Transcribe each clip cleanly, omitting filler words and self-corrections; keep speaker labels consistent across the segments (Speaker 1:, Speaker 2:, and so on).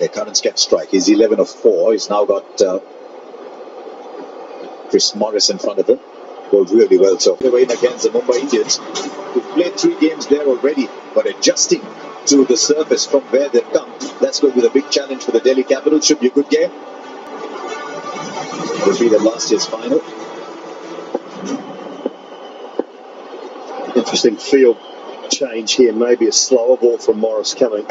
Speaker 1: Okay, Currents can strike. He's 11 of 4. He's now got Chris Morris in front of him. Bowled really well. So they were in against the Mumbai Indians, who've played 3 games there already, but adjusting to the surface from where they've come. That's going to be the big challenge for the Delhi Capitals. Should be a good game. Will be the last year's final.
Speaker 2: Interesting field change here. Maybe a slower ball from Morris coming.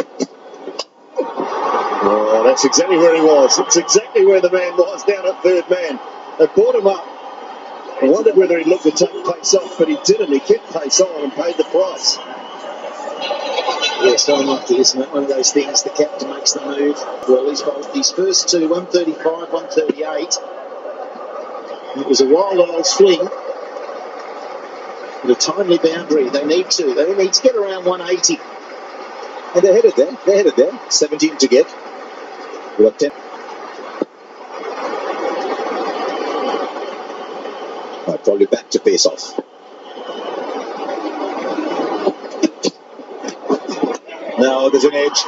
Speaker 2: Oh, that's exactly where he was. It's exactly where the man was, down at third man. They brought him up. I wondered whether he'd look to take pace off, but he didn't. He kept pace on and paid the price.
Speaker 3: Yeah, it's not unlucky, isn't it? One of those things, the captain makes the move. Well, he's bowled his first 2, 135, 138. It was a wild old swing. But a timely boundary. They need to get around 180.
Speaker 1: And they're headed there. 17 to get. We've got 10. Right, probably back to pace off. Now there's an edge.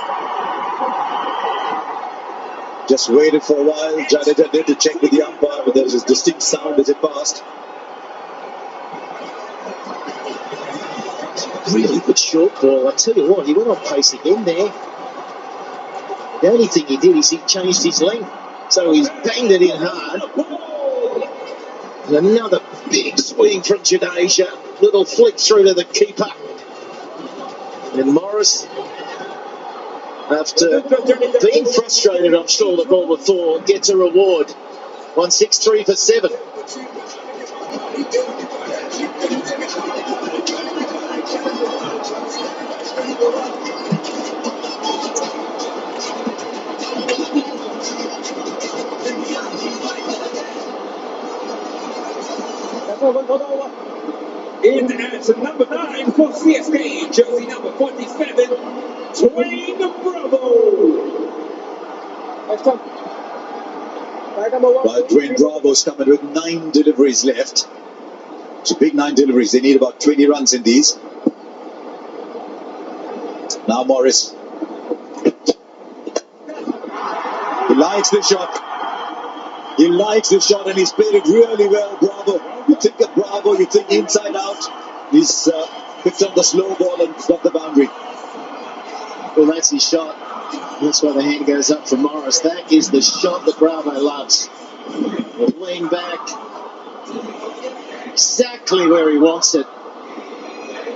Speaker 1: Just waited for a while. Jadeja did to check with the umpire, but there was a distinct sound as it passed.
Speaker 3: Really good short ball. I tell you what, he went on pace again there. The only thing he did is he changed his length. So he's banged it in hard. And another big swing from Jadeja. Little flick through to the keeper. And Morris, after being frustrated, I'm sure the ball before, gets a reward. 163 for 7.
Speaker 4: In at number 9 for CSK, jersey number 47, Dwayne Bravo.
Speaker 1: Well, Dwayne Bravo's coming with 9 deliveries left. It's a big 9 deliveries. They need about 20 runs in these. Now Morris. He likes the shot. He likes the shot and he's played it really well, Bravo. You think of Bravo, you think inside out. He's picked up the slow ball and got the boundary.
Speaker 3: Well, that's his shot. That's why the hand goes up for Morris. That is the shot that Bravo loves. The lean back. Exactly where he wants it.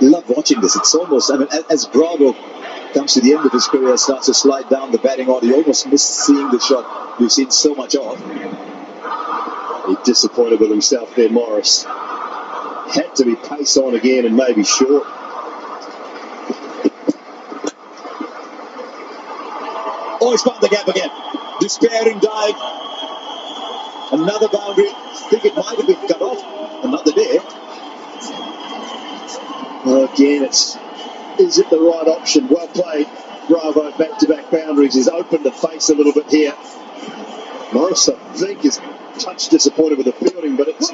Speaker 1: Love watching this. It's almost, I mean, as Bravo comes to the end of his career, starts to slide down the batting order, you almost miss seeing the shot we've seen so much of.
Speaker 2: He's disappointed with himself there, Morris. Had to be pace on again and maybe short.
Speaker 1: Oh, he's found the gap again. Despairing dive. Another boundary. I think it might have been cut off. Another day.
Speaker 2: Well, again, is it the right option? Well played. Bravo, back-to-back boundaries. He's opened the face a little bit here. Morris, I think, is touch disappointed with the fielding, but it's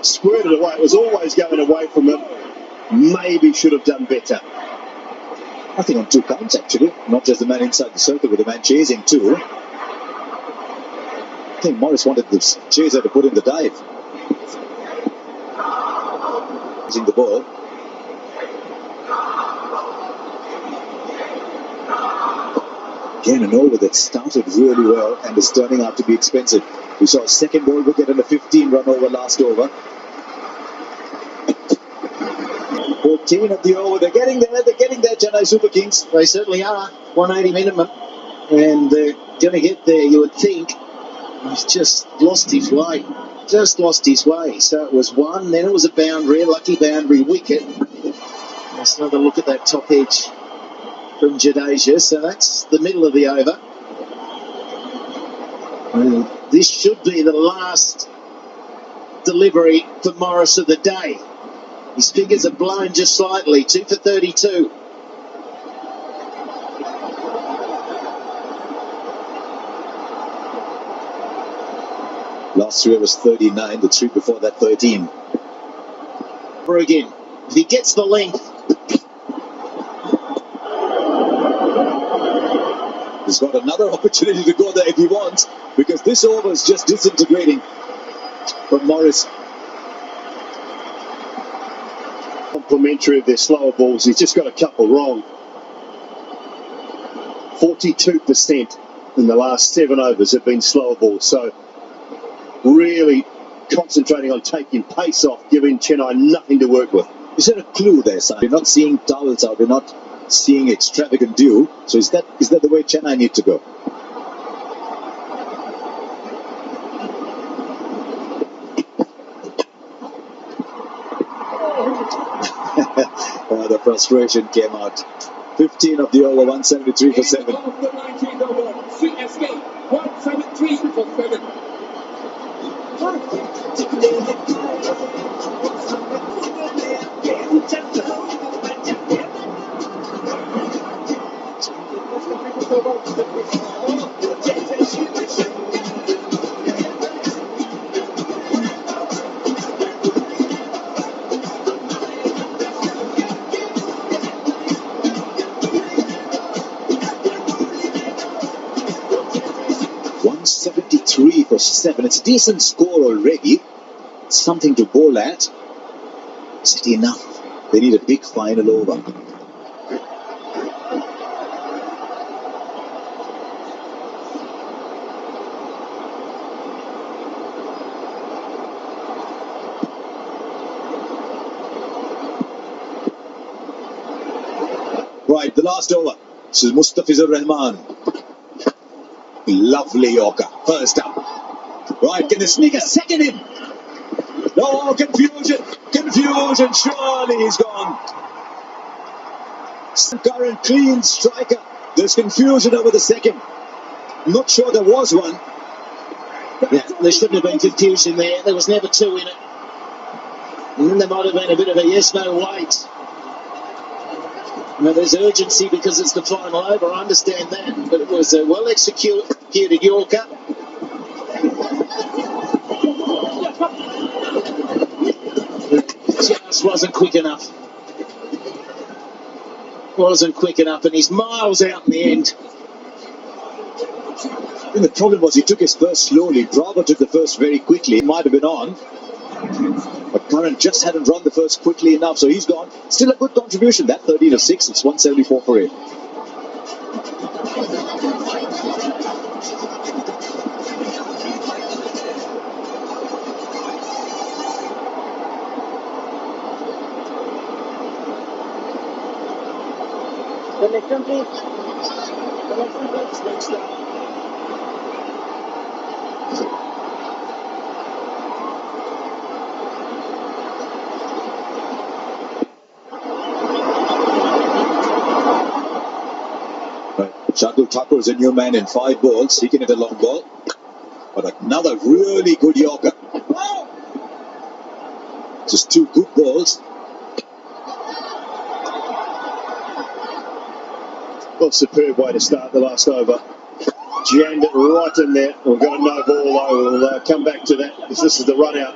Speaker 2: squirted away. It was always going away from him. Maybe should have done better.
Speaker 1: I think on 2 counts, actually. Not just the man inside the circle, but the man chasing too. I think Morris wanted the chaser to put in the dive. Using the ball. Again, an over that started really well and is turning out to be expensive. We saw a second ball wicket and a 15-run over last over. 14 of the over. They're getting there, Chennai Super Kings.
Speaker 3: They certainly are. 180 minimum. And they're going to get there, you would think. He's just lost his way. So it was 1, then it was a boundary, a lucky boundary wicket. Let's another look at that top edge from Jadeja. So that's the middle of the over. And this should be the last delivery for Morris of the day. His figures are blown just slightly. 2 for 32.
Speaker 1: Last 3 was 39, the 3 before that 13.
Speaker 3: Again, if he gets the length,
Speaker 1: He's got another opportunity to go there if he wants, because this over is just disintegrating from Morris.
Speaker 2: Complimentary of their slower balls. He's just got a couple wrong. 42% in the last 7 overs have been slower balls. So really concentrating on taking pace off, giving Chennai nothing to work with.
Speaker 1: Is there a clue there, sir? We're not seeing towels out. We're not seeing extravagant dew. So is that the way Chennai need to go? The frustration came out. 15 of the over, 173 for 7.
Speaker 4: Of the 19th over, CSK, 173 for 7.
Speaker 1: For 7. It's a decent score already. It's something to bowl at. Is it enough? They need a big final over. Right, the last over. This is Mustafizur Rahman. Lovely Yorker. First up. Right, can they sneak a second in? No, confusion. Confusion. Surely he's gone. Current clean striker. There's confusion over the second. I'm not sure there was one.
Speaker 3: Yeah, there shouldn't have been confusion there. There was never 2 in it. And then there might have been a bit of a yes, no, wait. Now, there's urgency because it's the final over. I understand that. But it was a well-executed Yorker. Just wasn't quick enough. Wasn't quick enough, and he's miles out in the end.
Speaker 1: And the problem was he took his first slowly. Bravo took the first very quickly. He might have been on. But Curran just hadn't run the first quickly enough, so he's gone. Still a good contribution. That 30 to 6. It's 174 for 8.
Speaker 3: Connection, please. Connection, please. Next up.
Speaker 1: Shardul Thakur is a new man in 5 balls. He can hit a long ball. But another really good Yorker. Just 2 good balls.
Speaker 2: Well, superb way to start the last over. Jammed it right in there. We've got a no ball though. We'll come back to that because this is the run out.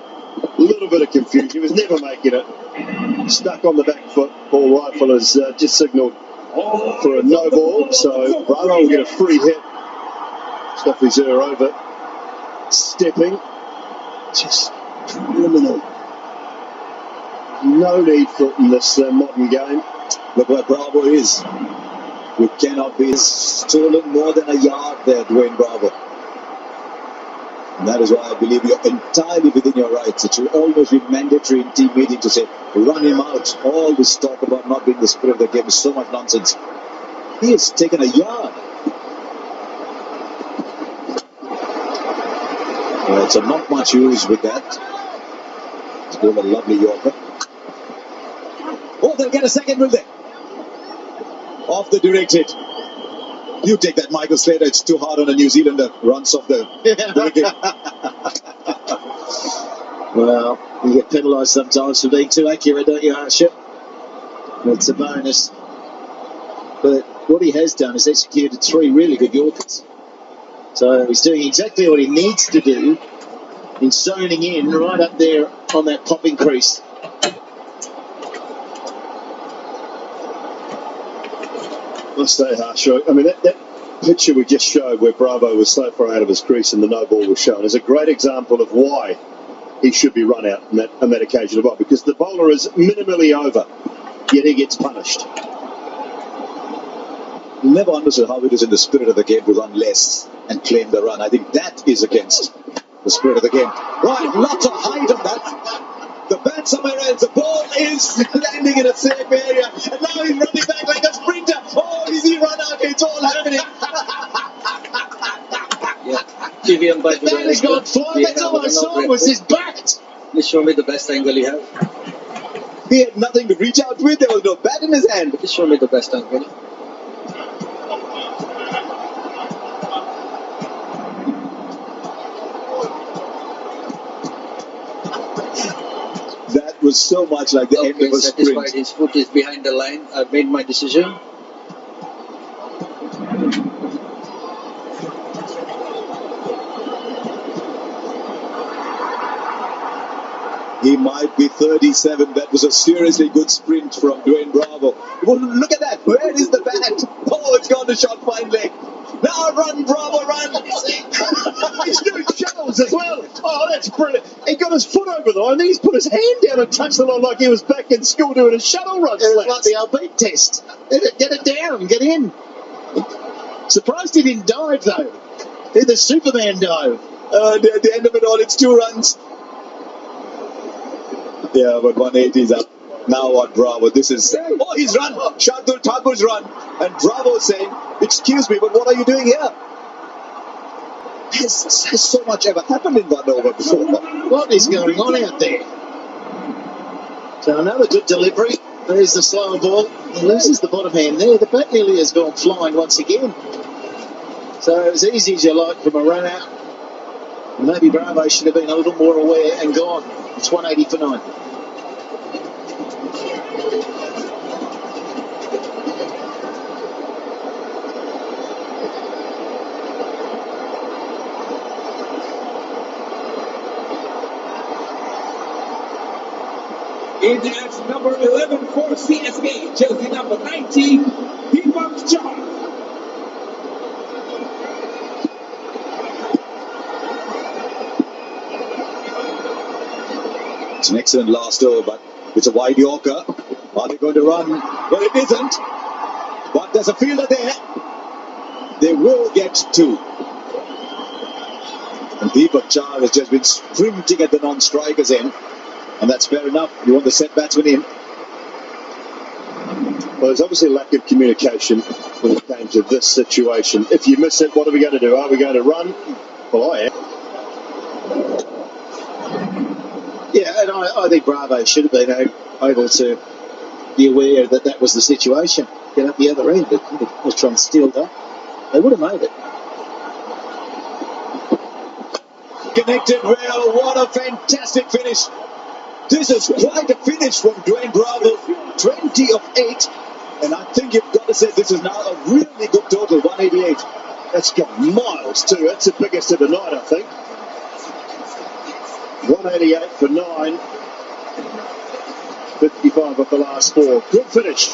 Speaker 2: A little bit of confusion. He was never making it. Stuck on the back foot. Paul Rifle has just signalled for a no ball. So Bravo will get a free hit. Mustafizur over. Stepping. Just criminal. No need for it in this modern game.
Speaker 1: Look where Bravo is. You cannot be stolen more than a yard there, Dwayne Bravo. And that is why I believe you're entirely within your rights. It should almost be mandatory in team meeting to say, run him out. All this talk about not being the spirit of the game is so much nonsense. He has taken a yard. Right, so not much use with that. It's been a lovely Yorker. Oh, they'll get a second, will they? Off the direct hit. You take that, Michael Slater. It's too hard on a New Zealander. Runs off the wicket.
Speaker 3: Well, you get penalised sometimes for being too accurate, don't you, Harsha? It's a bonus. But what he has done is executed 3 really good Yorkers. So he's doing exactly what he needs to do in zoning in right up there on that popping crease.
Speaker 2: Must say, Harsha. I mean, that picture we just showed where Bravo was so far out of his crease and the no ball was shown is a great example of why he should be run out on that occasion of all, because the bowler is minimally over, yet he gets punished.
Speaker 1: Never understood how it is in the spirit of the game to run less and claim the run. I think that is against the spirit of the game. Right, lots of height on that. The bat somewhere else. The ball is landing in a safe area. And now he's running back like a sprinter. Oh, is he run out? It's all happening.
Speaker 3: The bat has gone flying. That's all I saw was his bat.
Speaker 5: Please show me the best angle you have.
Speaker 1: He had nothing to reach out with. There was no bat in his hand.
Speaker 5: Please show me the best angle.
Speaker 1: That was so much like the end of a sprint.
Speaker 5: His foot is behind the line. I've made my decision.
Speaker 1: He might be 37. That was a seriously good sprint from Dwayne Bravo. Well, look at that. Where is the bat? Oh, it's gone to short fine leg. Now run, Bravo, run.
Speaker 2: He's doing shuttles as well. Oh, that's brilliant. He got his foot over the line, then he's put his hand down and touched the line like he was back in school doing a shuttle run.
Speaker 3: It was like the Albert test. Get it down, get in. Surprised he didn't dive though. Did the Superman dive?
Speaker 1: At the end of it all, it's 2 runs. Yeah, but 180 is up. Now what, Bravo? This is... Oh, he's run! Shardul Thakur's run. And Bravo saying, excuse me, but what are you doing here? Has so much ever happened in one over before?
Speaker 3: What is going on out there? So another good delivery. There's the slower ball. He loses the bottom hand there. The bat nearly has gone flying once again. So as easy as you like from a run out. Maybe Bravo should have been a little more aware and gone. It's 180 for 9.
Speaker 4: In at number 11 for CSK, jersey number 90, Deepak Chahar.
Speaker 1: It's an excellent last over, but it's a wide Yorker. Are they going to run? Well, it isn't. But there's a fielder there. They will get 2. And Deepak Chahar has just been sprinting at the non-strikers end. And that's fair enough. You want the set batsman in.
Speaker 2: Well, there's obviously a lack of communication when it came to this situation. If you miss it, what are we going to do? Are we going to run? Well, I am.
Speaker 3: Yeah, and I think Bravo should have been able to be aware that that was the situation. Get up the other end, but was trying to steal that. They would have made it.
Speaker 1: Connected well. What a fantastic finish. This is quite a finish from Dwayne Bravo. 20 of 8. And I think you've got to say this is now a really good total, 188.
Speaker 2: That's got miles too. That's the biggest of the night, I think. 188 for 9. 55 of the last 4. Good finish.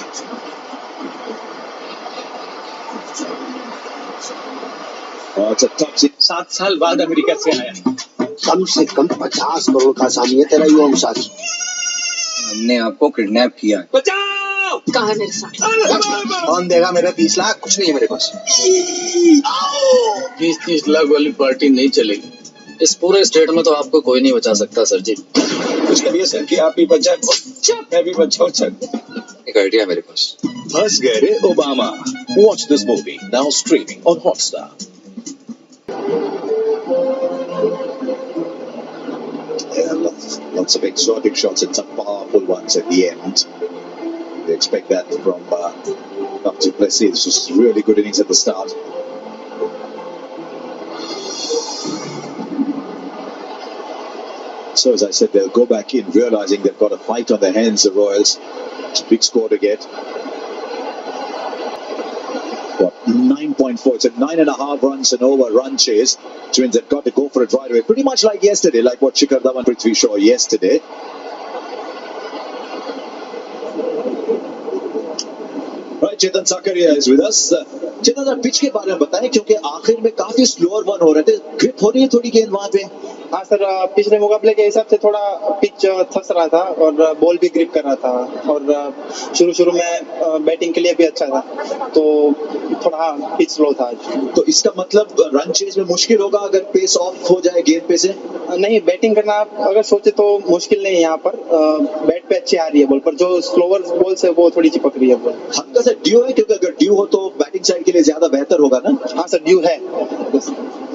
Speaker 1: Oh, it's a touchy.
Speaker 5: 7 साल बाद America से आया.
Speaker 6: कम से कम 50 करोड़ का सामी है तेरा युवा साथी.
Speaker 5: हमने आपको किडनैप किया.
Speaker 4: बचाओ!
Speaker 7: कहाँ है मेरे साथ?
Speaker 6: कौन देगा मेरा 30 लाख? कुछ नहीं है मेरे पास.
Speaker 5: 20-30 लाख वाली पार्टी नहीं चलेगी. इस पूरे स्टेट में तो आपको कोई नहीं बचा सकता सर जी.
Speaker 6: कुछ करिए सर कि आप भी बचा. मैं भी बचाऊं सर.
Speaker 5: एक आइडिया है मेरे पास.
Speaker 8: फंस गए रे Obama. Watch this movie now streaming on Hotstar.
Speaker 1: Yeah, lots of exotic shots and some powerful ones at the end. They expect that from Du Plessis. This was really good innings at the start. So as I said, they'll go back in realizing they've got a fight on their hands, the Royals. It's a big score to get. What, 9.4? It's a 9.5 runs and over run chase, which means they've got to go for it right away. Pretty much like yesterday, like what Shikhar Dhawan and Prithvi Shaw yesterday. Right, Chetan Sakaria is with us. Chetan sir pitch के बारे में बताएं क्योंकि आखिर में काफी slower one हो रहे थे, ग्रिप हो रही है थोड़ी गेंद वहां पे।
Speaker 9: हाँ सर, पिछले मुकाबले के हिसाब से थोड़ा पिच थस रहा था और बॉल भी ग्रिप कर रहा था और शुरू में बैटिंग के लिए भी अच्छा था, तो थोड़ा पिच स्लो था आज।
Speaker 1: तो इसका मतलब रन चेज में मुश्किल होगा अगर पेस ऑफ हो जाए गेंद पे से?
Speaker 9: नहीं, बैटिंग करना अगर सोचे तो मुश्किल नहीं है यहाँ पर, बैट पे अच्छी आ रही है बॉल, पर जो स्लोअर बॉल से वो थोड़ी चिपक रही है बॉल।
Speaker 1: हल्का सा ड्यू है, क्योंकि अगर ड्यू हो तो बैटिंग साइड के लिए ज्यादा बेहतर होगा ना?
Speaker 9: हाँ सर, ड्यू है।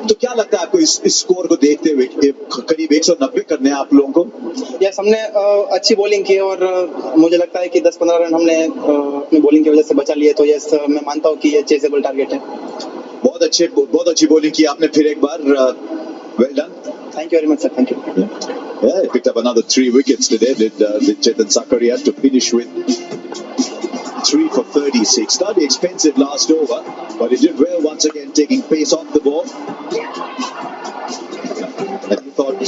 Speaker 1: तो क्या लगता है आपको इस स्कोर को देखते हुए करीब 190 करने हैं आप लोगों को?
Speaker 9: यस, हमने अच्छी बॉलिंग की और मुझे लगता है कि 10-15 रन हमने अपनी बॉलिंग की वजह से बचा लिए, तो यस मैं मानता हूँ कि ये चेजेबल टारगेट है।
Speaker 1: बहुत अच्छी बॉलिंग की आपने फिर एक बार, well done.
Speaker 9: Thank you very much, sir. Thank you.
Speaker 1: Yeah, he picked up another 3 wickets today. Did Chetan Sakaria to finish with 3 for 36. Slightly expensive last over, but he did well once again, taking pace off the ball. And he thought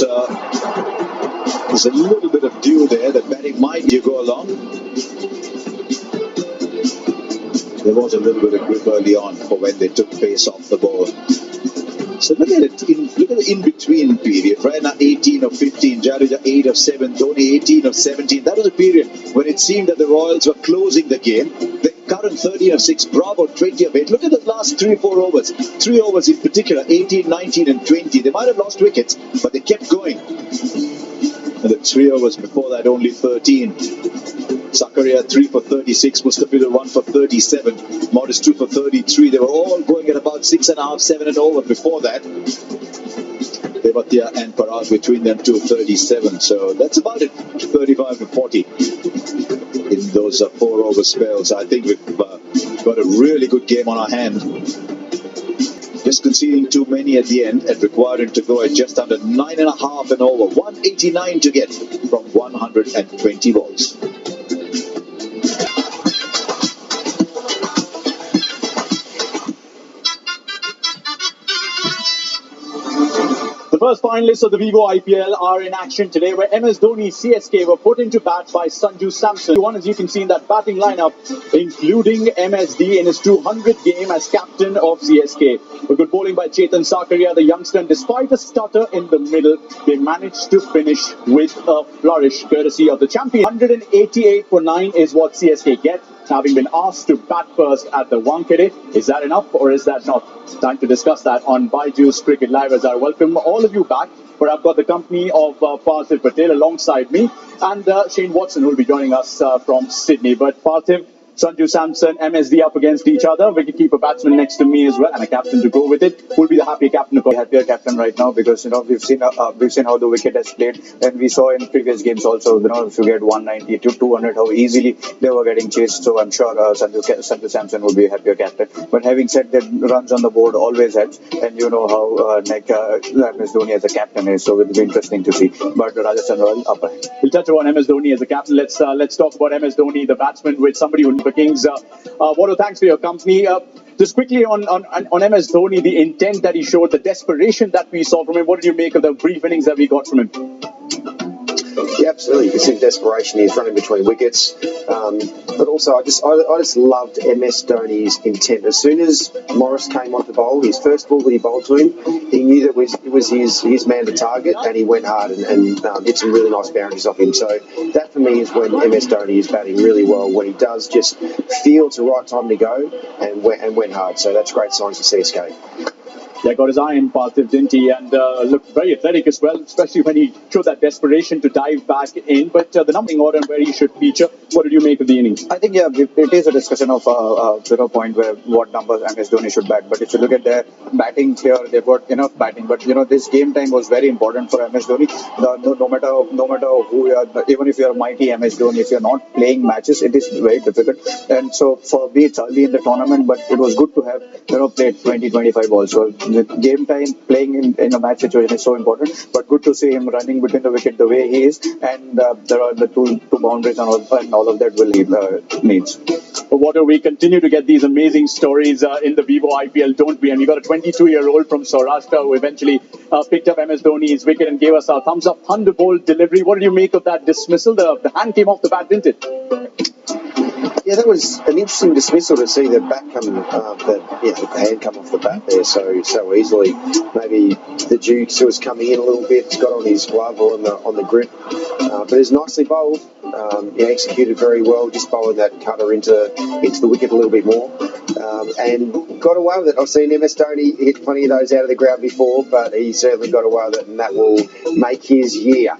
Speaker 1: there's a little bit of dew there. The batting might go along. There was a little bit of grip early on for when they took pace off the ball. So look at it. Look at the in-between period. Right now, 18 of 15. Jadeja 8 of 7. Dhoni 18 of 17. That was a period when it seemed that the Royals were closing the game. The current 13 of 6. Bravo 20 of 8. Look at the last 3-4 overs. 3 overs in particular. 18, 19 and 20. They might have lost wickets, but they kept going. And the 3 overs before that, only 13. Sakaria 3 for 36, Mustafizur 1 for 37, Morris 2 for 33. They were all going at about 6.5, 7 and over before that. Devatia and Parag between them 2 37. So that's about it, 35 to 40 in those 4 over spells. I think we've got a really good game on our hand. Just conceding too many at the end and requiring to go at just under 9.5 and over. 189 to get from 120 balls.
Speaker 10: The first finalists of the Vivo IPL are in action today, where MS Dhoni CSK were put into bat by Sanju Samson. One, as you can see in that batting lineup, including MSD in his 200th game as captain of CSK. A good bowling by Chetan Sakaria, the youngster, and despite a stutter in the middle, they managed to finish with a flourish, courtesy of the champion. 188 for 9 is what CSK get, having been asked to bat first at the Wankhede. Is that enough or is that not? Time to discuss that on Byju's Cricket Live, as I welcome all of you back. Where I've got the company of Parthiv Patel alongside me and Shane Watson, who will be joining us from Sydney. But Parthiv, Sanju Samson, MSD up against each other. We could keep a batsman next to me as well and a captain to go with it. Who'll be the happy captain? The happier captain right now, because we've seen how the wicket has played, and we saw in previous games also. If you get 190 to 200, how easily they were getting chased. So I'm sure Sanju Samson will be a happier captain. But having said that, runs on the board always helps, and you know how MS Dhoni as a captain is. So it'll be interesting to see. But Rajasthan Royal up ahead. We'll touch on MS Dhoni as a captain. Let's talk about MS Dhoni, the batsman, with somebody who. The Kings, Wado, thanks for your company. Just quickly on MS Dhoni, the intent that he showed, the desperation that we saw from him. What did you make of the brief innings that we got from him?
Speaker 11: Yeah, absolutely. You can see the desperation. He's running between wickets. But also, I just loved MS Dhoni's intent. As soon as Morris came on to bowl, his first ball that he bowled to him, he knew that it was his man to target, and he went hard and hit some really nice boundaries off him. So that for me is when MS Dhoni is batting really well, when he does just feel it's the right time to go and went hard. So that's great signs for CSK.
Speaker 10: Yeah, got his eye in Parthiv, didn't he? And looked very athletic as well, especially when he showed that desperation to dive back in. But the numbering order and where he should feature, what did you make of the innings?
Speaker 12: I think, it is a discussion of point where what numbers MS Dhoni should bat. But if you look at their batting here, they've got enough batting. But, this game time was very important for MS Dhoni. No matter who you are, even if you are mighty MS Dhoni, if you're not playing matches, it is very difficult. And so for me, it's early in the tournament, but it was good to have, played 20-25 balls. So the game time, playing in a match situation is so important, but good to see him running between the wicket the way he is, and there are the two boundaries and all of that will needs.
Speaker 10: But what do we continue to get these amazing stories in the Vivo IPL, don't we? And we got a 22-year-old from Saurashtra who eventually picked up MS Dhoni's wicket and gave us our thumbs up thunderbolt delivery. What did you make of that dismissal? The hand came off the bat, didn't it?
Speaker 11: Yeah, that was an interesting dismissal to see the bat come, the hand come off the bat there so easily. Maybe the Dukes was coming in a little bit, got on his glove or on the grip, but it's nicely bowled. Executed very well, just bowling that cutter into the wicket a little bit more, and got away with it. I've seen MS Dhoni hit plenty of those out of the ground before, but he certainly got away with it, and that will make his year.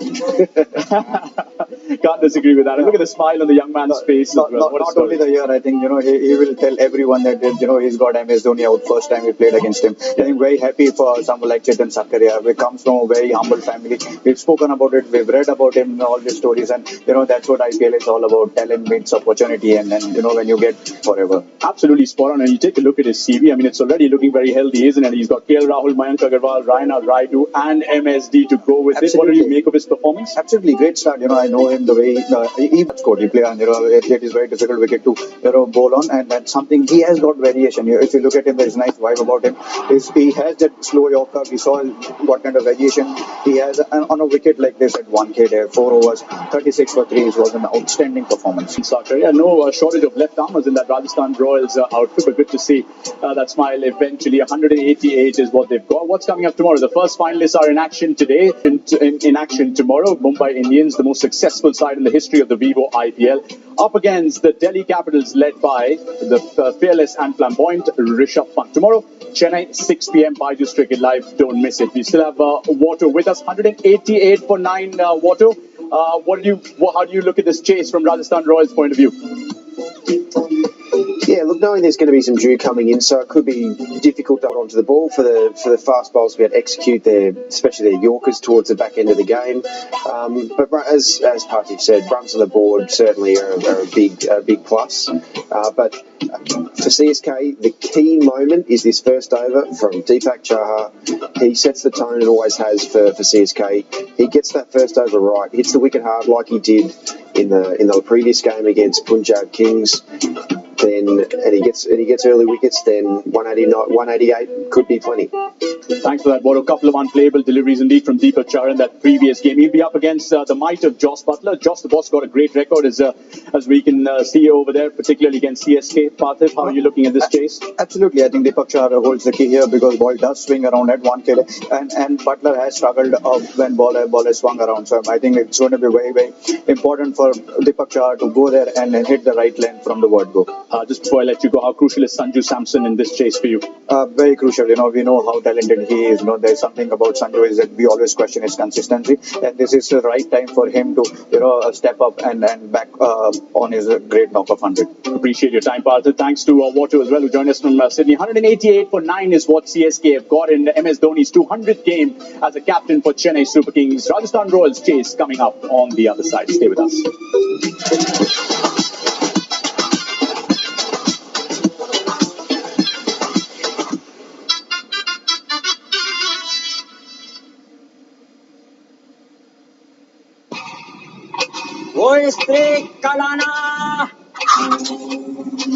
Speaker 10: Can't disagree with that. And look at the smile on the young man's face.
Speaker 12: Not only the year, I think, he will tell everyone that, he's got MS Dhoni out first time he played against him. I think very happy for someone like Chetan Sakaria. We comes from a very humble family. We've spoken about it. We've read about him, all these stories. And, that's what IPL is all about. Talent meets opportunity. And then, when you get forever.
Speaker 10: Absolutely spot on. And you take a look at his CV. I mean, it's already looking very healthy, isn't it? He's got KL Rahul, Mayank Agarwal, Raina Raidu, and MSD to go with this. What do you make of his performance?
Speaker 12: Absolutely great start. I know him the way he scored. He played on, it is very difficult wicket to, bowl on, and that's something he has got variation. If you look at him, there is a nice vibe about him. He has that slow Yorker. We saw what kind of variation he has on a wicket like this at 1K there, 4 overs, 36 for 3. It was an outstanding performance.
Speaker 10: No shortage of left armers in that Rajasthan Royals outfit, but good to see that smile eventually. 188 is what they've got. What's coming up tomorrow? The first finalists are in action today, in action tomorrow. Mumbai Indians, the most successful side in the history of the Vivo IPL, up against the Delhi Capitals led by the fearless and flamboyant Rishabh Pant. Tomorrow, Chennai, 6 p.m. Byju's Cricket Live. Don't miss it. We still have Watto with us. 188 for 9, Watto. How do you look at this chase from Rajasthan Royals' point of view?
Speaker 11: Yeah, look, knowing there's going to be some dew coming in, so it could be difficult to hold onto the ball for the fast bowlers to be able to execute especially their Yorkers towards the back end of the game. But as Parthiv said, runs on the board certainly are a big plus. But for CSK, the key moment is this first over from Deepak Chahar. He sets the tone and always has for CSK. He gets that first over right, hits the wicket hard like he did in the previous game against Punjab Kings. And he gets early wickets, then 188 could be plenty.
Speaker 10: Thanks for that, Watto. A couple of unplayable deliveries indeed from Deepak Chahar in that previous game. He'll be up against the might of Joss Butler. Joss, the boss, got a great record as we can see over there, particularly against CSK. Parthiv, how are you looking at this chase?
Speaker 12: Absolutely. I think Deepak Chahar holds the key here because ball does swing around at 1K, and Butler has struggled when ball has swung around. So I think it's going to be very, very important for Deepak Chahar to go there and hit the right length from the word go.
Speaker 10: Just before I let you go, how crucial is Sanju Samson in this chase for you?
Speaker 12: Very crucial. We know how talented he is. There's something about Sanju is that we always question his consistency, and this is the right time for him to step up and back on his great knock of 100.
Speaker 10: Appreciate your time, Parthiv. Thanks to Watto as well, who joined us from Sydney. 188 for 9 is what CSK have got in MS Dhoni's 200th game as a captain for Chennai Super Kings. Rajasthan Royals chase coming up on the other side. Stay with us.
Speaker 13: वो स्त्री कलाना,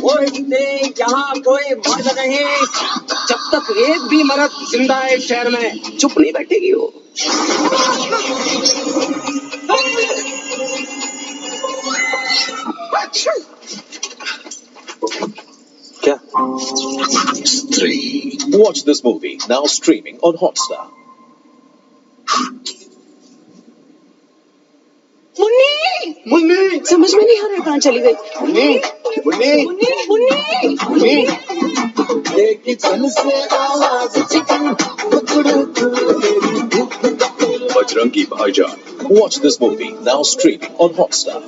Speaker 13: वो स्त्री यहाँ कोई मर्द नहीं, जब तक एक भी मर्द जिंदा है शहर में चुप नहीं बैठेगी वो।
Speaker 8: क्या? Stree. Watch this movie now streaming on Hotstar.
Speaker 7: Munni समझ में नहीं आ रहा कहाँ चली गई। Munni
Speaker 8: Bajrangi Bhaijaan. Watch this movie now streaming on Hotstar.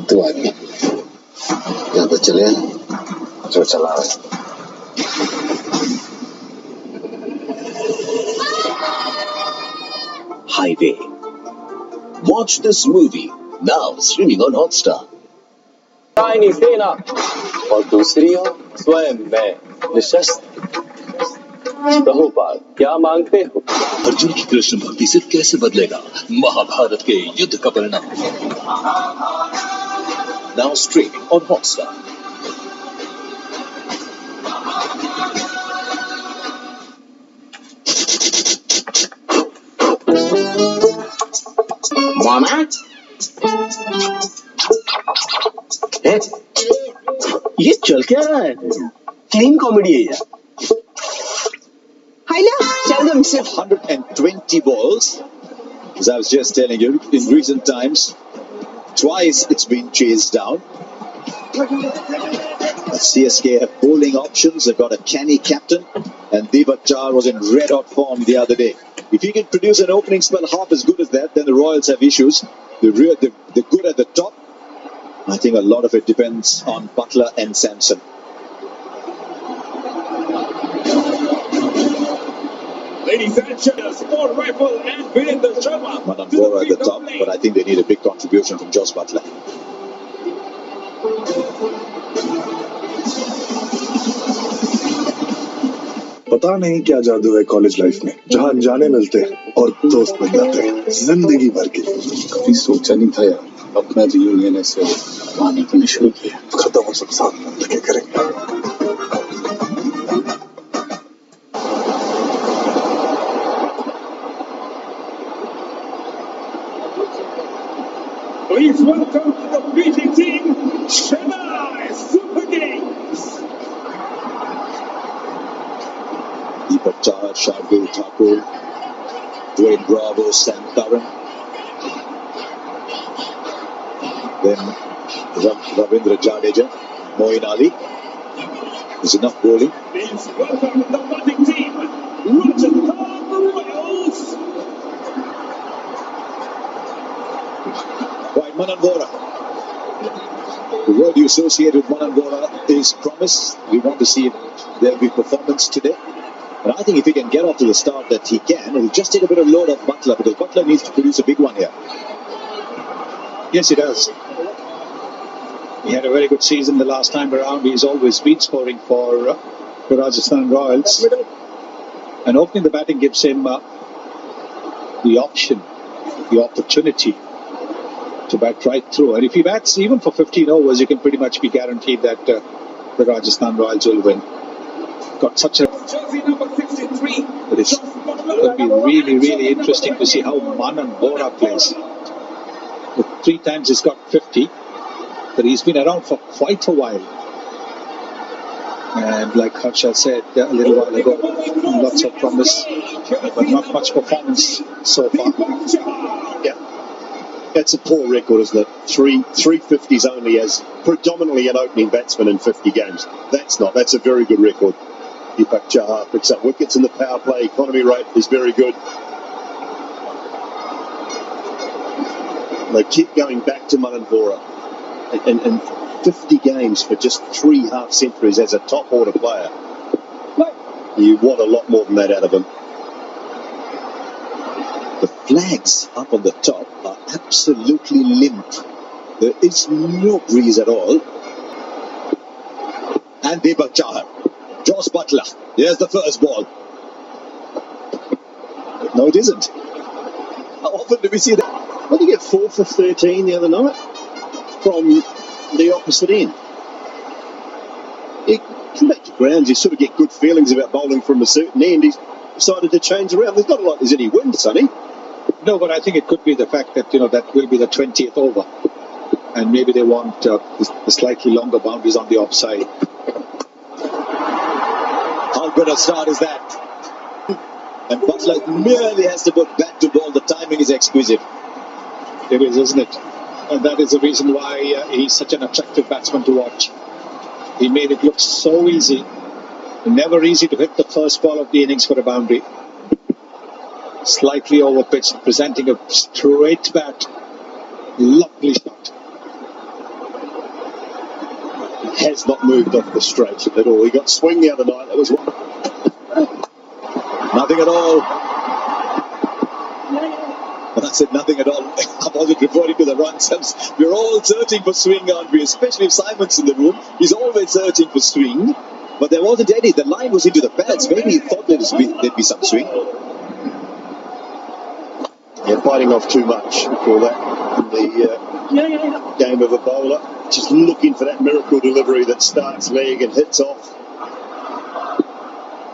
Speaker 14: तू आदमी यहाँ तो चले जो चला रहा
Speaker 8: Highway. Watch this movie now streaming on Hotstar.
Speaker 15: रानी सेना और दूसरी हो स्वयं मैं निशस्त्र। कहो बात क्या मांगते हो?
Speaker 8: अर्जुन की कृष्ण भक्ति से कैसे बदलेगा महाभारत के युद्ध का परिणाम? Now streaming on Hotstar.
Speaker 13: Format. ये चल क्या रहा है? क्लीन कॉमेडी है यार.
Speaker 1: Tell them 120 balls. As I was just telling you, in recent times, twice it's been chased down. CSK have bowling options. They've got a canny captain, and Deepak Chahar was in red-hot form the other day. If he can produce an opening spell half as good as that, then the Royals have issues. They're good at the top. I think a lot of it depends on Butler and Samson.
Speaker 4: Ladies and gentlemen, Sport Rifle and Virendra Sharma.
Speaker 1: Manan Vora at the top, but I think they need a big contribution from Jos Butler.
Speaker 16: पता नहीं क्या जादू है college life में, जहाँ अनजाने मिलते हैं और दोस्त बन जाते हैं जिंदगी भर के लिए. कभी सोचा नहीं था यार अपना रियूनियन ऐसे माने तो नहीं शुरू किया. खत्म हो सब साथ मिलके करेंगे.
Speaker 4: Please welcome the beating team, Chenai Super Kings.
Speaker 1: Deepak Chahar, Shardul Thakur, Dwayne Bravo, Sam Curran. Then Ravindra Jadeja, Moeen Ali. There's enough bowling.
Speaker 4: Please welcome the batting team, Rajasthan Royals.
Speaker 1: Right, Manan Vora. The word you associate with Manan Vora is promise. We want to see if there'll be performance today. And I think if he can get off to the start that he can, it'll just take a bit of load off Butler, because Butler needs to produce a big one here.
Speaker 3: Yes, he does. He had a very good season the last time around. He's always been scoring for the Rajasthan Royals. And opening the batting gives him the option, the opportunity to bat right through. And if he bats even for 15 overs, you can pretty much be guaranteed that the Rajasthan Royals will win. Got such a... But it's going to be really, really interesting to see how Manan Vora plays. 3 times he's got 50, but he's been around for quite a while. And like Harsha said a little while ago, lots of promise, but not much performance so far.
Speaker 2: Yeah. That's a poor record, isn't it? 350s only as predominantly an opening batsman in 50 games. That's a very good record. Deepak Chahar picks up wickets in the power play. Economy rate is very good. They keep going back to Manan Vora. And 50 games for just 3 half centuries as a top order player. You want a lot more than that out of him.
Speaker 1: The flags up on the top are absolutely limp. There is no breeze at all. And Deepak Chahar. Jos Butler. Here's the first ball. No, it isn't. How often do we see that?
Speaker 2: What did he get 4 for 13 the other night from the opposite end? He come back to grounds, you sort of get good feelings about bowling from a certain end. He's decided to change around. There's not like there's any wind, Sonny.
Speaker 3: No, but I think it could be the fact that, that will be the 20th over. And maybe they want the slightly longer boundaries on the offside.
Speaker 1: How good a start is that? And Butler merely has to put back to ball. The timing is exquisite.
Speaker 3: It is, isn't it? And that is the reason why he's such an attractive batsman to watch. He made it look so easy. Never easy to hit the first ball of the innings for a boundary. Slightly over pitched, presenting a straight bat. Lovely shot.
Speaker 2: Has not moved off the straight at all. He got swing the other night. That was one.
Speaker 1: Nothing at all. When I said nothing at all, I wasn't referring to the runs. We're all searching for swing, aren't we? Especially if Simon's in the room. He's always searching for swing. But there wasn't any. The line was into the pads. Maybe he thought there'd be some swing.
Speaker 2: Yeah, biting off too much for that in the game of a bowler. Just looking for that miracle delivery that starts leg and hits off.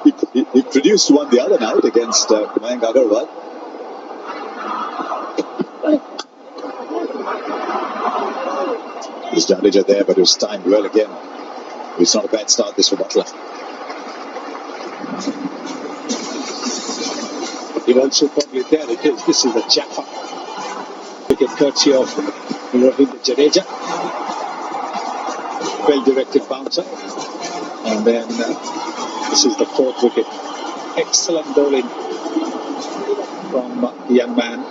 Speaker 1: He produced one the other night against Mayank Agarwal. was Jadeja there, but it was timed well again. It's not a bad start this for Butler.
Speaker 10: He also probably there it is. This is the Jaffa. Wicket courtesy of Ravindra Jadeja. Well directed bouncer. And then this is the fourth wicket. Excellent bowling from the young man.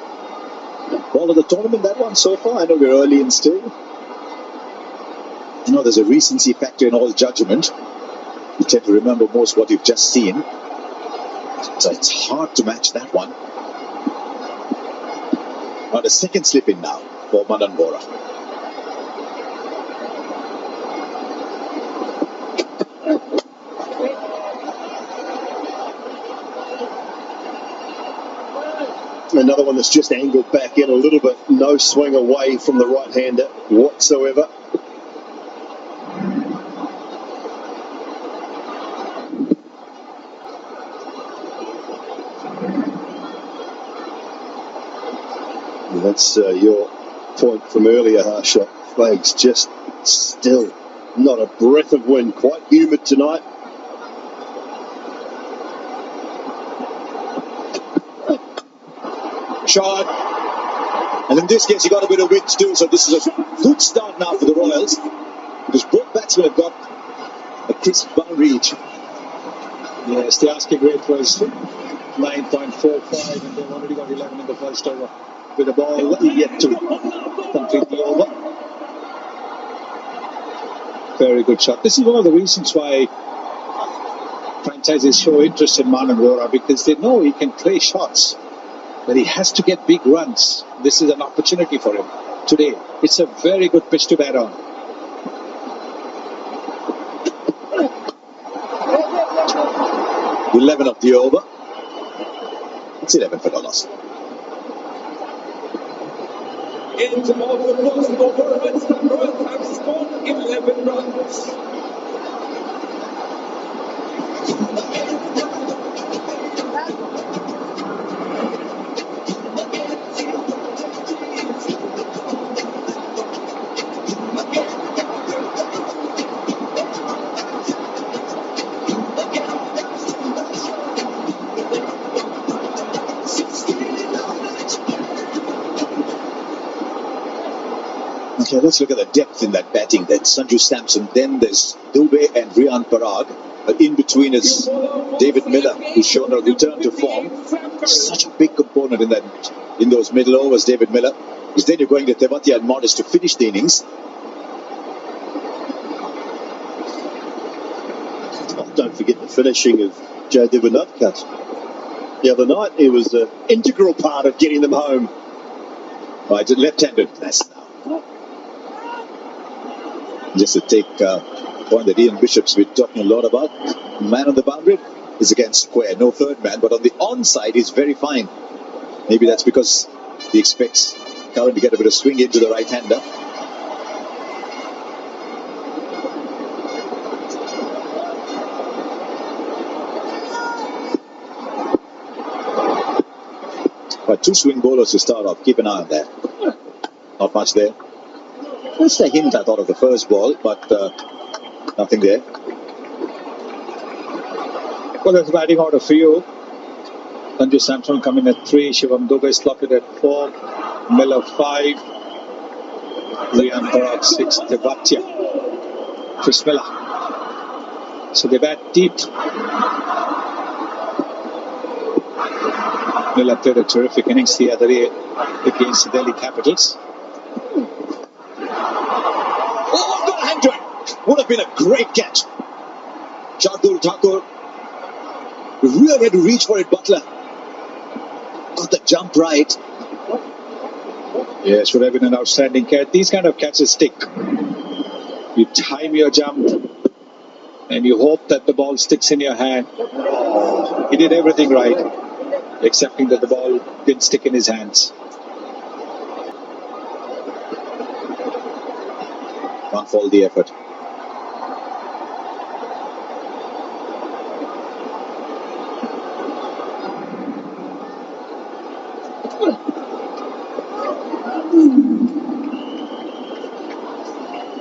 Speaker 1: Ball of the tournament, that one so far. I know we're early in still. You know, there's a recency factor in all judgment. You tend to remember most what you've just seen. So it's hard to match that one. Now the second slip in now for Manan Bora.
Speaker 2: Another one that's just angled back in a little bit. No swing away from the right-hander whatsoever. That's your point from earlier, Harsha. Flags just still. Not a breath of wind. Quite humid tonight.
Speaker 1: Shot. And in this case, he got a bit of wind too. So this is a good start now for the Royals. Because both batsmen have got a crisp boundary each.
Speaker 10: Yes, the asking rate was 9.45 and they've already got 11 in the first over. With the ball yet to complete the over. Very good shot. This is one of the reasons why franchises show interest in Manan Bora, because they know he can play shots, but he has to get big runs. This is an opportunity for him today. It's a very good pitch to bat on.
Speaker 1: The 11 of the over. It's 11 for Dollars.
Speaker 4: Into all the closing over, Rajasthan Royals have scored 11 runs.
Speaker 1: Okay, let's look at the depth in that batting. That's Sanju Samson. Then there's Dubey and Riyan Parag. In between is David Miller, who's shown a return to form. Such a big component in those middle overs, David Miller. Because then you're going to Tewatia and Modest to finish the innings.
Speaker 2: Oh, don't forget the finishing of Jaydev Unadkat. The other night, it was an integral part of getting them home.
Speaker 1: Right, left-handed class now. Just to take a point that Ian Bishop's been talking a lot about. Man on the boundary is against square, no third man, but on the onside he's very fine. Maybe that's because he expects Curran to get a bit of swing into the right-hander. But two swing bowlers to start off. Keep an eye on that. Not much there. Just a hint, I thought, of the first ball, but nothing there.
Speaker 10: Well, that's batting out of few. Sanju Samson coming at 3. Shivam Dubey slotted at 4. Miller 5. Riyan Parag 6. Tewatia. Chris Miller. So they bat deep. Miller played a terrific innings the other day against the Delhi Capitals.
Speaker 1: Oh, got a hand to it. Would have been a great catch. Shardul Thakur really had to reach for it, Butler. Got the jump right.
Speaker 10: Yes, would have been an outstanding catch. These kind of catches stick. You time your jump and you hope that the ball sticks in your hand. He did everything right, excepting that the ball didn't stick in his hands.
Speaker 1: Can't fault the effort.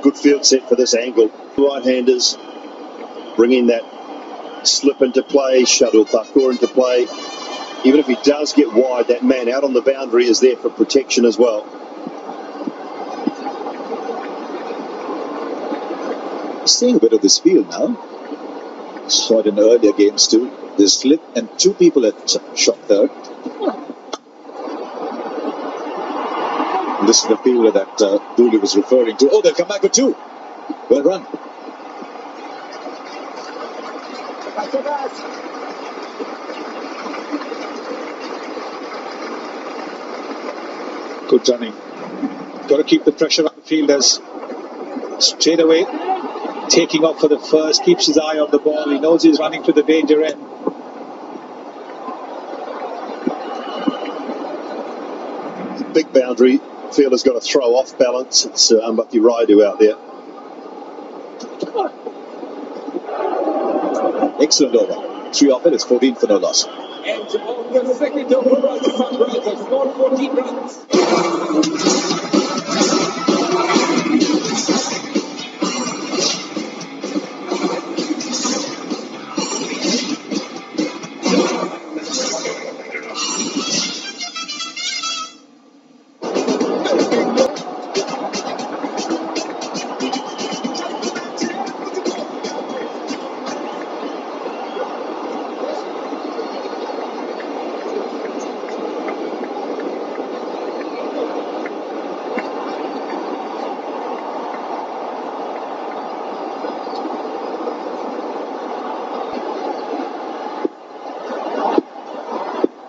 Speaker 2: good field set for this angle. Right-handers bringing that slip into play, Shadul Thakur into play. Even if he does get wide, that man out on the boundary is there for protection as well.
Speaker 1: Seeing a bit of this field now. Saw it in earlier games too. The slip and two people at shot third. This is the fielder that Dooley was referring to. Oh, they'll come back with two. Well run.
Speaker 10: Good running. Got to keep the pressure on the fielders. Straight away, taking off for the first, keeps his eye on the ball. He knows he's running to the danger end.
Speaker 2: Big boundary. Fielder's got to throw off balance. It's Ambati Raidu out there.
Speaker 1: Excellent over. 3 off it. It's 14 for no loss.
Speaker 4: And on the second over, Rajasthan Royals scored 14 runs.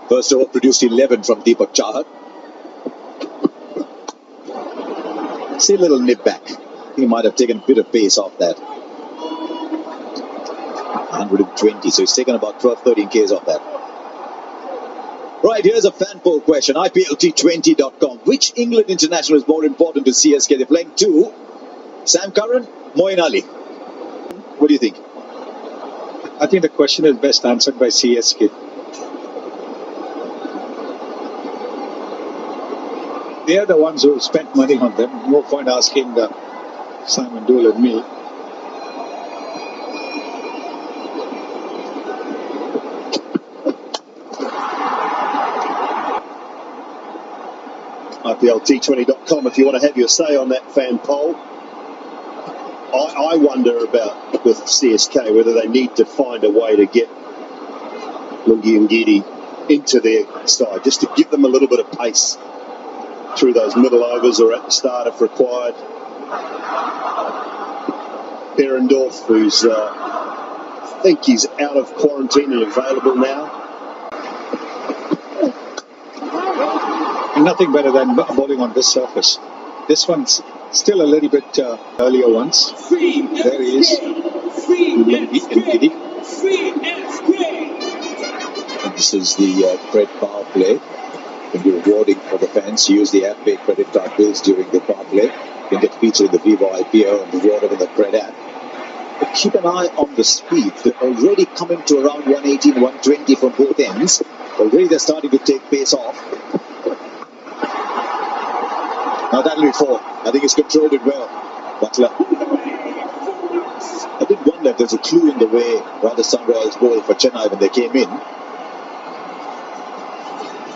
Speaker 1: First over produced 11 from Deepak Chahat. See a little nip back. He might have taken a bit of pace off that. 120, so he's taken about 12-13 Ks off that. Right, here's a fan poll question. IPLT20.com. Which England international is more important to CSK? They're playing two. Sam Curran, Moeen Ali. What do you think?
Speaker 10: I think the question is best answered by CSK. They are the ones who spent money on them. No point asking Simon Dool and me.
Speaker 2: IPLT20.com if you want to have your say on that fan poll. I wonder about with CSK whether they need to find a way to get Lungi Ngidi into their side, just to give them a little bit of pace through those middle overs or at the start if required. Behrendorff, who's I think he's out of quarantine and available now.
Speaker 10: Nothing better than bowling on this surface. This one's still a little bit earlier ones. There he is.
Speaker 1: And this is the Fred power play. When you're rewarding for the fans, use the app pay credit card bills during the power play. You can get featured in the Vivo IPL and rewarded in the Fred app. But keep an eye on the speed. They're already coming to around 118, 120 from both ends. Already they're starting to take pace off. Now that'll be 4. I think he's controlled it well. Butler. I did wonder if there's a clue in the way Rajasthan Royals bowled for Chennai when they came in.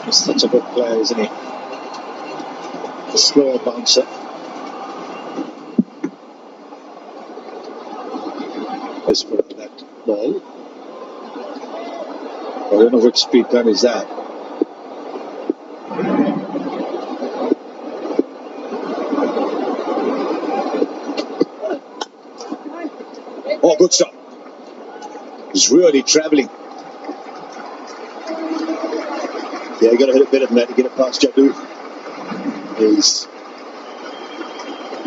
Speaker 10: He's such a good player, isn't he? A slower bouncer. Let's put on that ball. I don't know which speed gun is that.
Speaker 1: Oh, good stop. He's really travelling.
Speaker 2: Yeah, you got to hit it better than that to get it past Jadoo. He's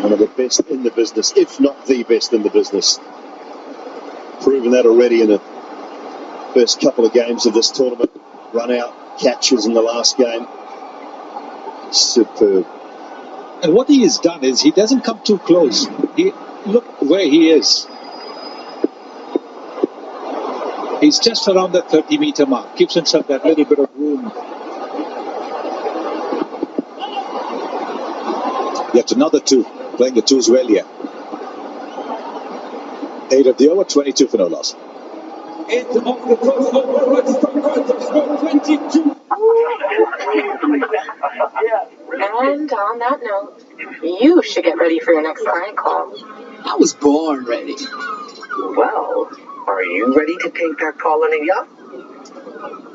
Speaker 2: one of the best in the business, if not the best in the business. Proven that already in the first couple of games of this tournament. Run out, catches in the last game. Superb.
Speaker 10: And what he has done is he doesn't come too close. Look where he is. He's just around the 30-meter mark. Gives himself that little bit of room.
Speaker 1: Yet another 2. Playing the 2s well here. 8 of the over, 22 for no loss.
Speaker 4: End of the crossover. Rajasthan Rajasthan score 22.
Speaker 7: And on that note, you should get ready for your next client call.
Speaker 13: I was born ready.
Speaker 17: Well, are you ready to take that call on a yacht?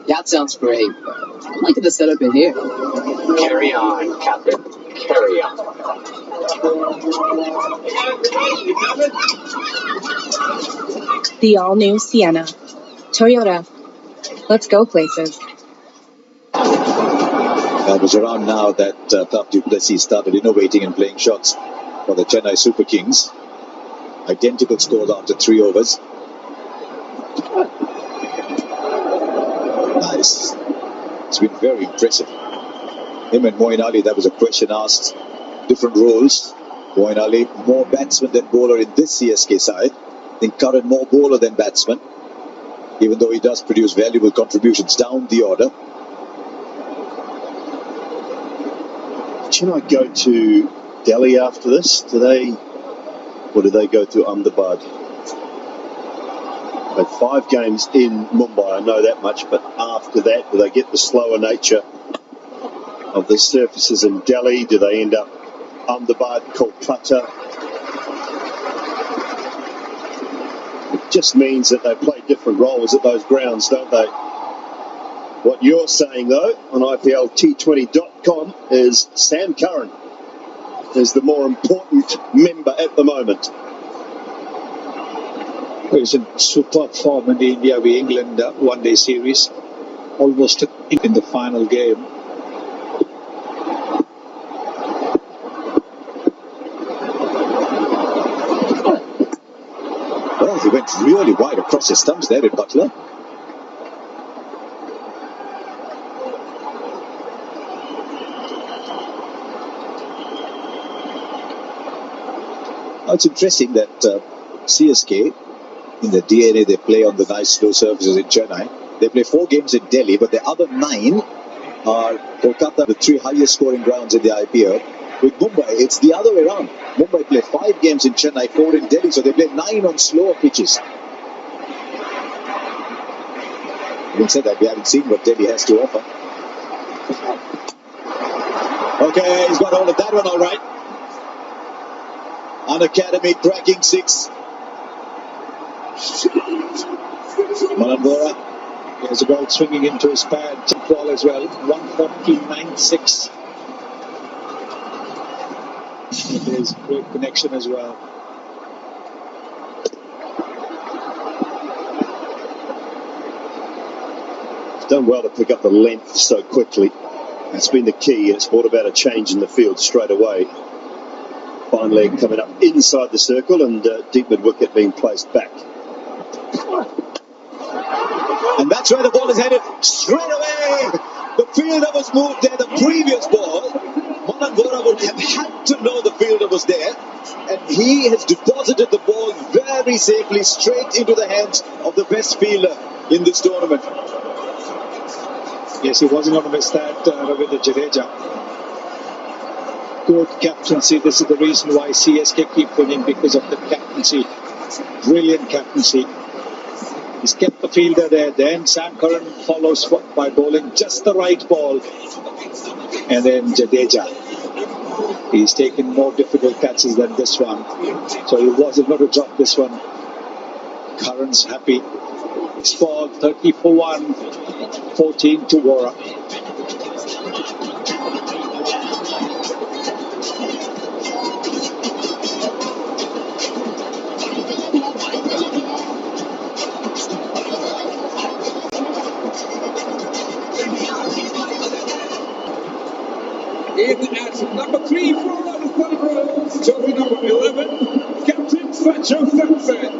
Speaker 13: Yacht sounds great, but I'm liking the setup in here.
Speaker 17: Carry on, Captain. Carry on.
Speaker 7: The all-new Sienna. Toyota. Let's go places.
Speaker 1: It was around now that Faf du Plessis started innovating and playing shots for the Chennai Super Kings. Identical scores after 3 overs. Nice. It's been very impressive. Him and Moeen Ali, that was a question asked. Different roles. Moeen Ali, more batsman than bowler in this CSK side. I think Curran more bowler than batsman, even though he does produce valuable contributions down the order.
Speaker 2: Chennai go to Delhi after this? Or do they go to Ahmedabad? They've 5 games in Mumbai, I know that much, but after that, do they get the slower nature of the surfaces in Delhi? Do they end up Ahmedabad, Kolkata? It just means that they play different roles at those grounds, don't they? What you're saying, though, on IPLT20.com is Sam Curran is the more important member at the moment.
Speaker 10: He's in superb form in the India v England one-day series. Almost in the final game.
Speaker 1: Well, he went really wide across his stumps there, did Butler. It's interesting that CSK, in the DNA, they play on the nice slow surfaces in Chennai. They play 4 games in Delhi, but the other 9 are Kolkata, the 3 highest scoring grounds in the IPL. With Mumbai, it's the other way around. Mumbai play 5 games in Chennai, 4 in Delhi, so they play 9 on slower pitches. Having said that, we haven't seen what Delhi has to offer. Okay, he's got hold of that one all right. An academy cracking 6. Manan Vora.
Speaker 10: There's a ball swinging into his pad. Ball as well. 149.6. There's great connection as well.
Speaker 2: He's done well to pick up the length so quickly. That's been the key. It's brought about a change in the field straight away. Fine leg coming up inside the circle and deep mid wicket being placed back.
Speaker 1: And that's where the ball is headed straight away. The fielder was moved there. The previous ball, Manan Vora would have had to know the fielder was there. And he has deposited the ball very safely straight into the hands of the best fielder in this tournament.
Speaker 10: Yes, he wasn't going to miss that, Ravindra Jadeja. Good captaincy. This is the reason why CSK keep winning, because of the captaincy. Brilliant captaincy. He's kept the fielder there. Then Sam Curran follows by bowling just the right ball. And then Jadeja. He's taken more difficult catches than this one. So he wasn't going to drop this one. Curran's happy. It's for 30 for 1. 14 to Vora.
Speaker 4: In at number 3 for Rajasthan Royals, jersey number 11, Captain Sanju Samson.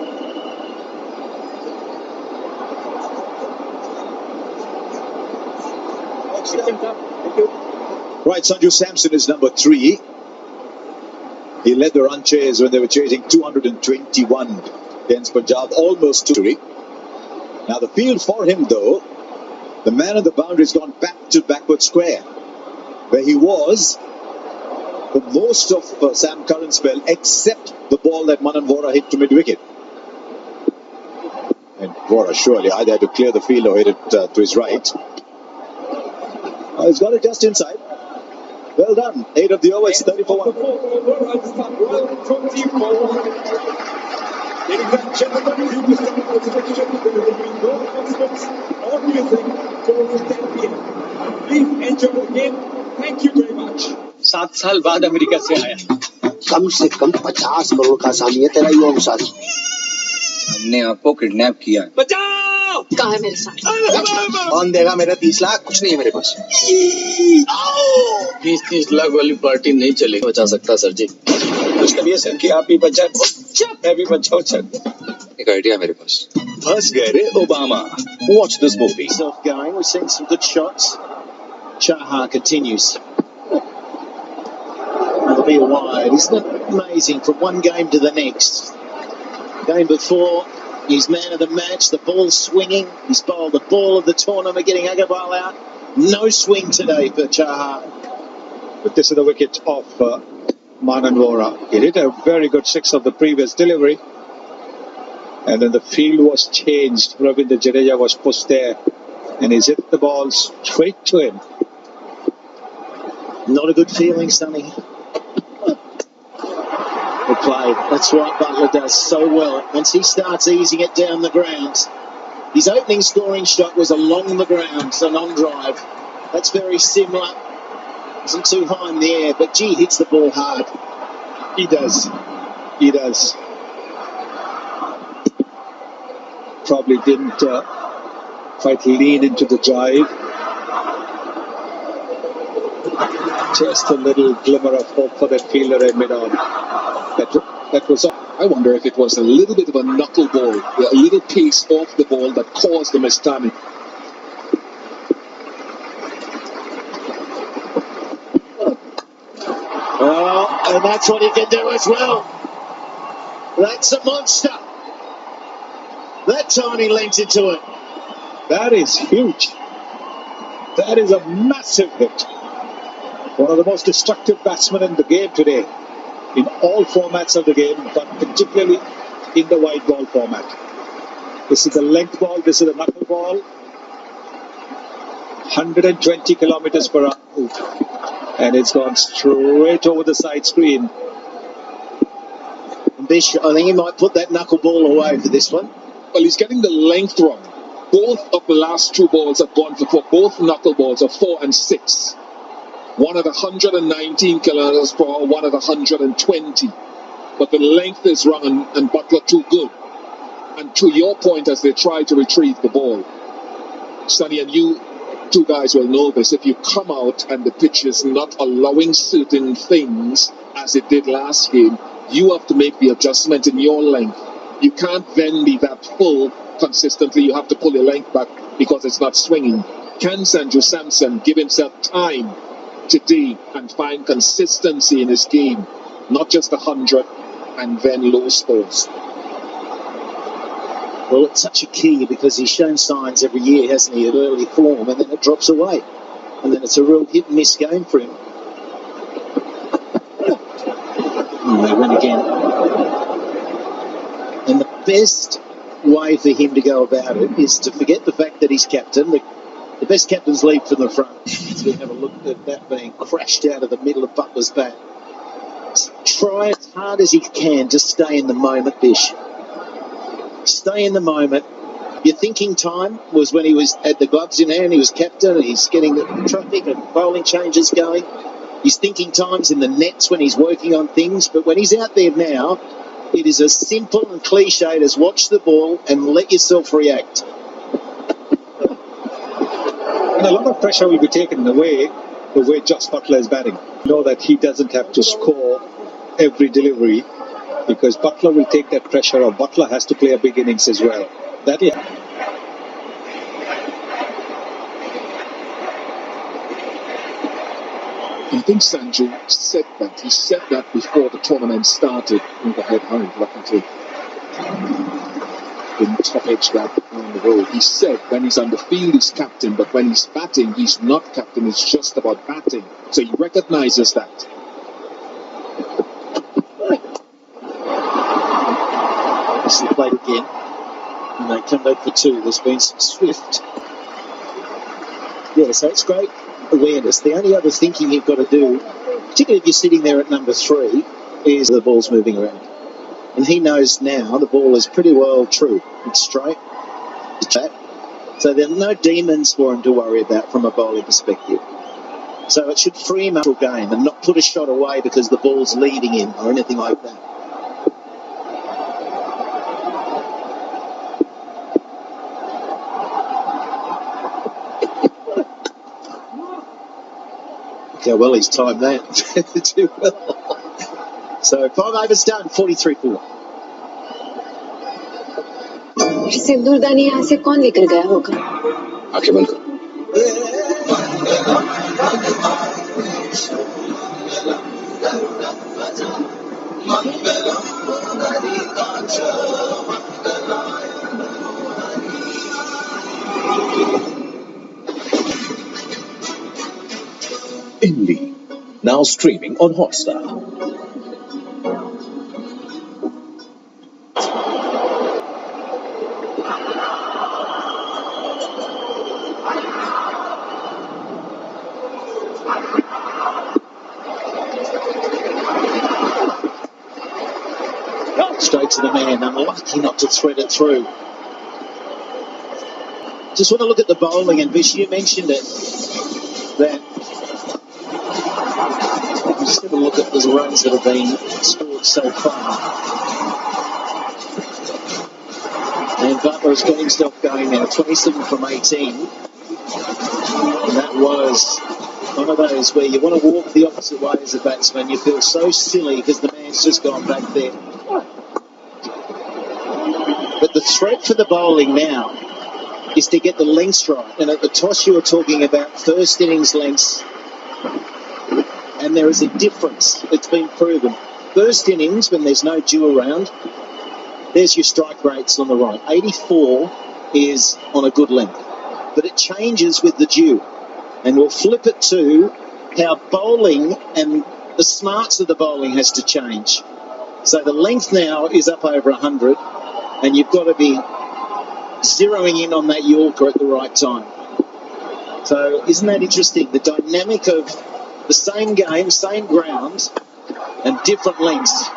Speaker 1: Right, Sanju Samson is number 3. He led the run chase when they were chasing 221 against Punjab, almost 2. Now the field for him, though, the man on the boundary has gone back to backward square, where he was for most of Sam Curran's spell, except the ball that Manan Vora hit to mid-wicket. Vora surely either had to clear the field or hit it to his right. He's got it just inside. Well done. 8 of the overs, 30 for 1.
Speaker 4: Rajasthan Royal 24. Ladies and gentlemen, due to some restriction, there will be no announcements or music till 10 p.m. Please enjoy the game. Thank you very much.
Speaker 18: 7 साल बाद America से आया।
Speaker 14: कम से कम 50 करोड़ का सामी है तेरा युवा मुसाजी।
Speaker 18: हमने आपको किडनैप किया।
Speaker 4: बचाओ!
Speaker 7: कहाँ है मेरे साथ?
Speaker 14: कौन देगा मेरा 30 लाख? कुछ नहीं है मेरे पास।
Speaker 5: 30 लाख वाली पार्टी नहीं चलेगी। बचा सकता सर जी।
Speaker 6: कुछ करिए सर कि आप ही बचा। मैं भी बचाऊं सर।
Speaker 18: एक आइडिया मेरे पास।
Speaker 8: फंस गए रे Obama. Watch this movie.
Speaker 3: Self going. We're seeing some good shots. Chaha continues. It'll be a wide. Isn't it amazing from one game to the next? Game before, he's man of the match. The ball's swinging. He's bowled the ball of the tournament, getting Agarwal out. No swing today for Chaha.
Speaker 10: But this is the wicket of Manan Vora. He hit a very good 6 of the previous delivery. And then the field was changed. Ravindra Jadeja was pushed there. And he's hit the ball straight to him.
Speaker 3: Not a good feeling, Sonny. Good play. That's what Butler does so well. Once he starts easing it down the ground. His opening scoring shot was along the ground, so non-drive. That's very similar. Isn't too high in the air, but gee, hits the ball hard.
Speaker 10: He does. He does. Probably didn't quite lean into the drive. Just a little glimmer of hope for that fielder in mid-on. That was.
Speaker 19: I wonder if it was a little bit of a knuckleball, a little piece off the ball that caused the mistiming.
Speaker 3: Oh, and that's what he can do as well. That's a monster. That time he leant into it.
Speaker 10: That is huge. That is a massive hit. One of the most destructive batsmen in the game today. In all formats of the game, but particularly in the white ball format. This is the length ball, this is the knuckle ball. 120 kilometers per hour. And it's gone straight over the side screen.
Speaker 3: Bish, I think he might put that knuckle ball away for this one.
Speaker 19: Well, he's getting the length wrong. Both of the last 2 balls have gone for 4. Both knuckleballs are 4 and 6. One at 119 kilometers per hour, one at 120. But the length is wrong and Butler too good. And to your point, as they try to retrieve the ball, Sonny, and you two guys will know this, if you come out and the pitch is not allowing certain things as it did last game, you have to make the adjustment in your length. You can't then be that full consistently. You have to pull your length back because it's not swinging. Can Sanju Samson give himself time today and find consistency in his game, not just 100 and then low scores?
Speaker 3: Well, it's such a key because he's shown signs every year, hasn't he, of early form, and then it drops away. And then it's a real hit-and-miss game for him. And they win again. And the best way for him to go about it is to forget the fact that he's captain. The best captains lead from the front. So we have a look at that being crashed out of the middle of Butler's bat. Try as hard as he can to stay in the moment, Bish. Stay in the moment. Your thinking time was when he was had the gloves in hand, he was captain, and he's getting the traffic and bowling changes going. His thinking time's in the nets when he's working on things, but when he's out there now, it is as simple and cliched as watch the ball and let yourself react.
Speaker 10: And a lot of pressure will be taken away the way Josh Butler is batting. You know that he doesn't have to score every delivery because Butler will take that pressure off. Butler has to play a big innings as well. That'll happen.
Speaker 19: I think Sanju said that. He said that before the tournament started. Overhead hurry, lucky to didn't top edge that on the road. He said when he's on the field he's captain, but when he's batting he's not captain. It's just about batting. So he recognizes that.
Speaker 3: Nicely played again. And they come back for two. There's been some swift. Yeah, so it's great awareness. The only other thinking you've got to do, particularly if you're sitting there at number 3, is the ball's moving around. And he knows now the ball is pretty well true. It's straight. It's flat. So there are no demons for him to worry about from a bowling perspective. So it should free him up for game and not put a shot away because the ball's leading him or anything like that. Look how well he's timed that. Too well. So 5 overs done, 43-4.
Speaker 7: सिंदूरदानी यहाँ से कौन लेकर गया होगा?
Speaker 14: आंखें बंद करो।
Speaker 8: Indie, now streaming on Hotstar.
Speaker 3: Straight to the man, unlucky not to thread it through. Just want to look at the bowling, and Vish, you mentioned it, that just have a look at the runs that have been scored so far. And Butler has got himself going now, 27 from 18. And that was one of those where you want to walk the opposite way as a batsman. You feel so silly because the man's just gone back there. But the threat for the bowling now is to get the lengths right. And at the toss you were talking about first innings lengths, and there is a difference. It's been proven. First innings, when there's no dew around, there's your strike rates on the right. 84 is on a good length. But it changes with the dew. And we'll flip it to how bowling and the smarts of the bowling has to change. So the length now is up over 100, and you've got to be zeroing in on that Yorker at the right time. So isn't that interesting? The dynamic of the same game, same ground, and different lengths.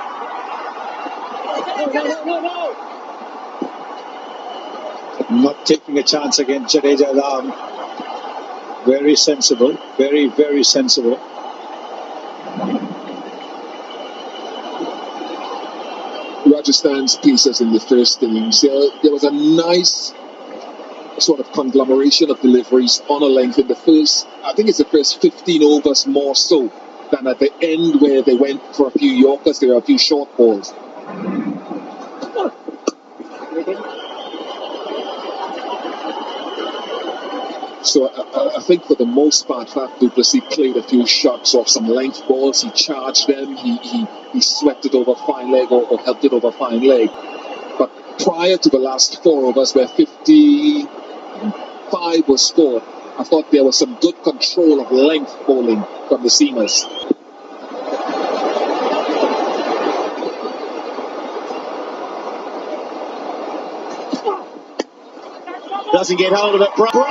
Speaker 10: Not taking a chance against Jadeja's arm. Very sensible. Very, very sensible.
Speaker 19: Rajasthan's pieces in the first innings. There was a nice sort of conglomeration of deliveries on a length in the first, I think it's the first 15 overs more so than at the end where they went for a few Yorkers, there were a few short balls. So I think for the most part, Faf du Plessis played a few shots off some length balls. He charged them. He swept it over fine leg or helped it over fine leg. But prior to the last 4 overs where 55 was scored, I thought there was some good control of length bowling from the seamers.
Speaker 3: Doesn't get hold of it. Bravo!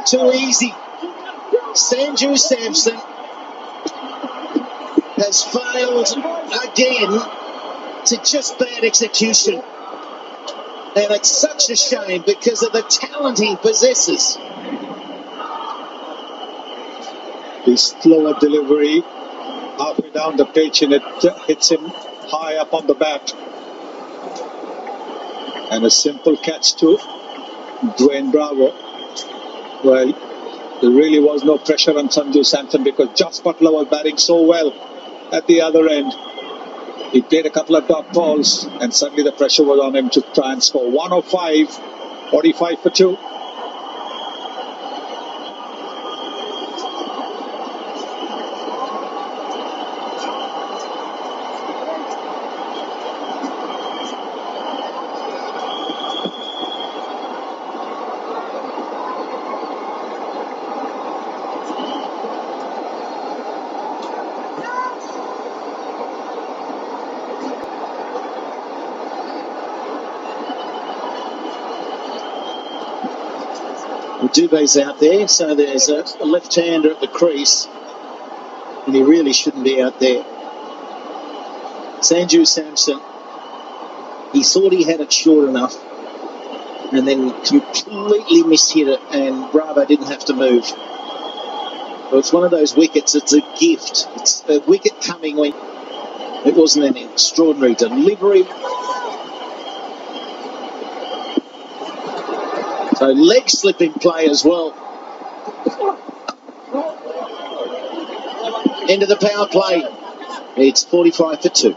Speaker 3: Too easy. Sanju Samson has failed again to just bad execution. And it's such a shame because of the talent he possesses.
Speaker 10: The slower delivery, halfway down the pitch, and it hits him high up on the bat. And a simple catch to Dwayne Bravo. Well, there really was no pressure on Sanju Samson because Josh Butler was batting so well at the other end. He played a couple of dot balls and suddenly the pressure was on him to try and score. 105, 45 for 2.
Speaker 3: Dubé's out there, so there's a left-hander at the crease, and he really shouldn't be out there. Sanju Samson, he thought he had it short enough, and then completely mishit it, and Bravo didn't have to move. Well, it's one of those wickets, it's a gift. It's a wicket coming when it wasn't an extraordinary delivery. So leg slipping play as well. End of the power play. It's 45 for 2.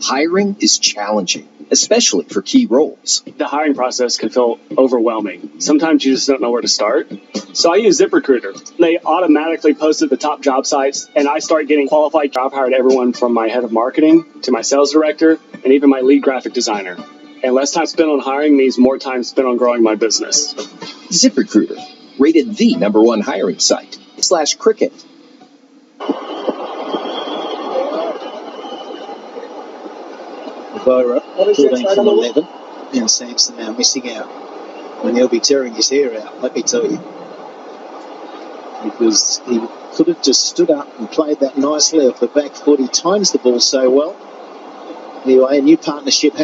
Speaker 20: Hiring is challenging, especially for key roles.
Speaker 21: The hiring process can feel overwhelming. Sometimes you just don't know where to start. So I use ZipRecruiter. They automatically post at the top job sites, and I start getting qualified. I've hired everyone from my head of marketing to my sales director and even my lead graphic designer. And less time spent on hiring means more time spent on growing my business.
Speaker 20: ZipRecruiter, rated the #1 hiring site /cricket.
Speaker 3: Bora, 14 from 11, and Sampson now missing out. And he'll be tearing his hair out, let me tell you. Because he could have just stood up and played that nicely off the back foot. He times the ball so well. Anyway, a new partnership